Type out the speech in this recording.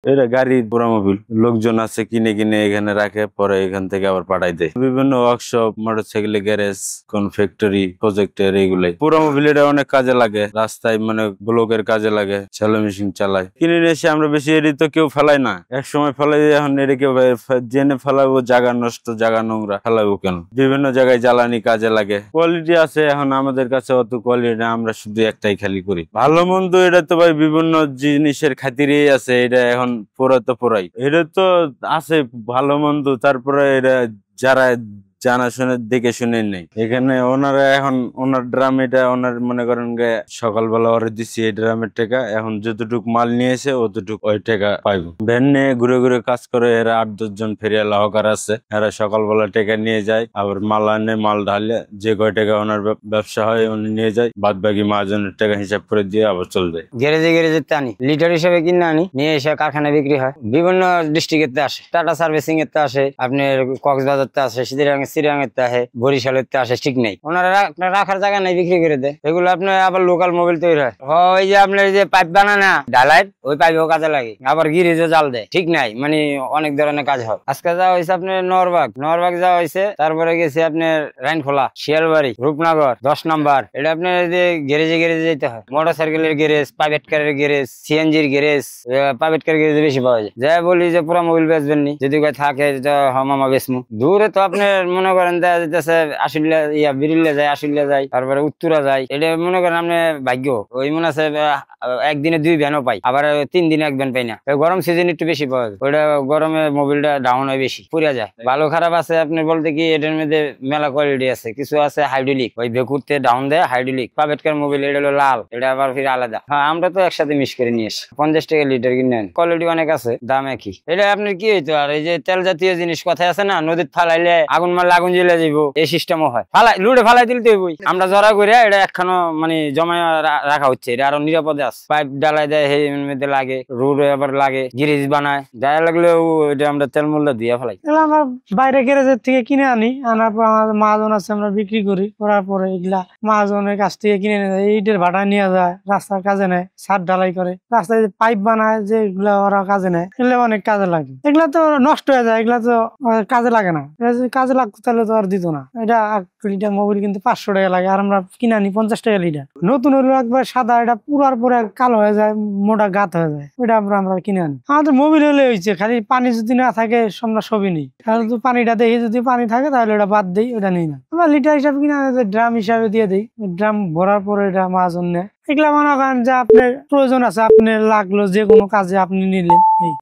এটা গাড়ি পুরা মোবিল লোকজন আছে কিনে কিনে এখানে রাখে, পরে এখান থেকে আবার পাঠাই দেয় বিভিন্ন ওয়ার্কশপ, মোটরসাইকেল গ্যারেজ, কোন ফ্যাক্টরি, প্রজেক্টের, এইগুলাই পুরা মোবিল। এটা অনেক কাজে লাগে, রাস্তায় মানে ব্লকের কাজে লাগে, শ্যালো মেশিন চালায়। কিনে নিয়ে এসে আমরা বেশি এটি তো কেউ ফেলাই না, এক সময় ফেলাই, এখন এটা কেউ জেনে ফেলাবো, জায়গা নষ্ট, জায়গা নোংরা, ফেলাবো কেন? বিভিন্ন জায়গায় জ্বালানি কাজে লাগে। কোয়ালিটি আছে, এখন আমাদের কাছে অত কোয়ালিটি না, আমরা শুধু একটাই খালি করি। ভালো মন্দ এটা তো ভাই বিভিন্ন জিনিসের খাতিরেই আছে, এটা এখন পুরা তো পুরাই এটা তো আছে ভালো মন্দ, তারপরে এটা যারা জানা শুনে দেখে শুনে নেই এখানে ওনারা। এখন ওনার ড্রাম, এটা ওনার মনে করেন সকালবেলা ওরে দিচ্ছি এই ড্রামের টাকা, এখন যতটুক মাল নিয়েছে অতটুক ওই টাকা পাইব। ভ্যান নিয়ে ঘুরে ঘুরে কাজ করে এরা 8-10 জন ফেরিয়াল হকার আছে, এরা সকালবেলা টাকা নিয়ে যায়, আবার মাল আনে, মাল ঢালে, যে কয় টাকা ওনার ব্যবসা হয় উনি নিয়ে যায়, বাদ বাকি মহাজনের টাকা হিসাব করে দিয়ে আবার চলে যায়। গ্যারেজে আনি, লিটার হিসেবে কিনে আনি, নিয়ে এসে কারখানায় বিক্রি হয়। বিভিন্ন ডিস্ট্রিক্টের আসে, টাটা সার্ভিসিং এর আসে, আপনার কক্সবাজার আসে, সিরাঙের আসে, বরিশালের আসে, ঠিক নেই। ওনারা রাখার জায়গা নাই, বিক্রি করে দেয়। এগুলো আপনার আবার লোকাল মোবিল তৈরি হয়। ওই যে আপনার যে পাইপ বানায় না ঢালাই, ওই পাইপও কাজে লাগে, আবার গিরিজও জাল দেয়, ঠিক নাই, মানে অনেক ধরনের কাজ হয়। আজকে যাওয়া হয়েছে আপনার নরবাগ যাওয়া হয়েছে, তারপরে গেছে আপনার রাইনখোলা, শিয়ালবাড়ি, রূপনগর 10 নম্বর। এটা আপনার যে গ্যারেজে যেতে হয়, মোটর সাইকেলের গ্যারেজ, প্রাইভেট কারের গ্যারেজ, সিএনজির গ্যারেজ, প্রাইভেট কার গ্যারেজে বেশি পাওয়া যায়। যাই বলি যে পুরা মোবিল বেচবেন নি, যদি থাকে মামা বেচমু। দূরে তো আপনার মনে করেন দেখা যেতেছে বিরিল্লা যায়, আশুলিয়া যায়, তারপরে উত্তরা যায়। এটা মনে করেন আপনার ভাগ্য, ওই মনে আছে একদিনে 2 ভ্যানও পাই, আবার 3 দিনে 1 ভ্যান পাই না। গরম সিজন একটু বেশি পাওয়া যায়, ওইটা গরমে মোবিলটা ডাউন হয় বেশি, পুড়ে যায়। ভালো খারাপ আছে আপনি বলতে কি, এটার মধ্যে মেলা কোয়ালিটি আছে। কিছু আছে হাইড্রোলিক, ওই বেকুরতে ডাউন দেয় হাইড্রোলিক। প্রাইভেট কার মোবিল এটা হলো লাল, এটা আবার ফির আলাদা। হ্যাঁ, আমরা তো একসাথে মিক্স করে নিয়ে আসি। 50 টাকা লিটার কিনে আনি, কোয়ালিটি অনেক আছে, দাম একই। এটা আপনার কি হইতো, আর এই যে তেল জাতীয় জিনিস কথায় আছে না, নদীত ফালাইলে আগুন মারলে আগুন জ্বলে যাবো, এই সিস্টেমও হয়। লুড়ে ফালাই দিলে তো আমরা জড়া করে এটা একখানো মানে জমায় রাখা হচ্ছে, এটা আরো নিরাপদে আছে। পাইপ ডালাই দেয়, সেই মধ্যে লাগে, রুড আবার লাগে, গিরিজ বানায়, গায়ে লাগলেও এটা আমরা তেল মূল্য দিয়ে ফেলাই। আমরা বাইরে গ্যারেজের থেকে কিনে আনি, আনার পর আমাদের মহাজন আছে, আমরা বিক্রি করি। করার পরে এগুলা মহাজনের কাছ থেকে কিনে নিয়ে যায়, ইটের ভাড়া নিয়ে যায়, রাস্তার কাজে নেয়, ছাদ ঢালাই করে, রাস্তায় পাইপ বানায়, যেগুলা ওরা কাজে নেয়, এগুলো অনেক কাজে লাগে। এগুলা তো নষ্ট হয়ে যায়, এগুলা তো কাজে লাগে না। কাজে লাগতো তাহলে তো আর দিত না। এটা 1 লিটার মোবিল কিন্তু 500 টাকা লাগে, আর আমরা কিনে আনি 50 টাকা লিটার। নতুন হলো একবার সাদা, এটা পুরার পরে কালো হয়ে যায়, মোটা গাত হয়ে যায়, ওইটা আমরা কিনে আনি। আমাদের মোবিল হলে হয়েছে, খালি পানি যদি না থাকে আমরা সবই নেই। তাহলে তো পানিটা দেখি, যদি পানি থাকে তাহলে ওটা বাদ দিই, ওটা নিই না। আমরা লিটার হিসাবে কিনে ড্রাম হিসাবে দিয়ে দিই, ড্রাম ভরার পরে এটা মহাজন নেয়। এগুলা মনে করেন যে আপনার প্রয়োজন আছে, আপনার লাগলো যে কোনো কাজে আপনি নিলেন, এই।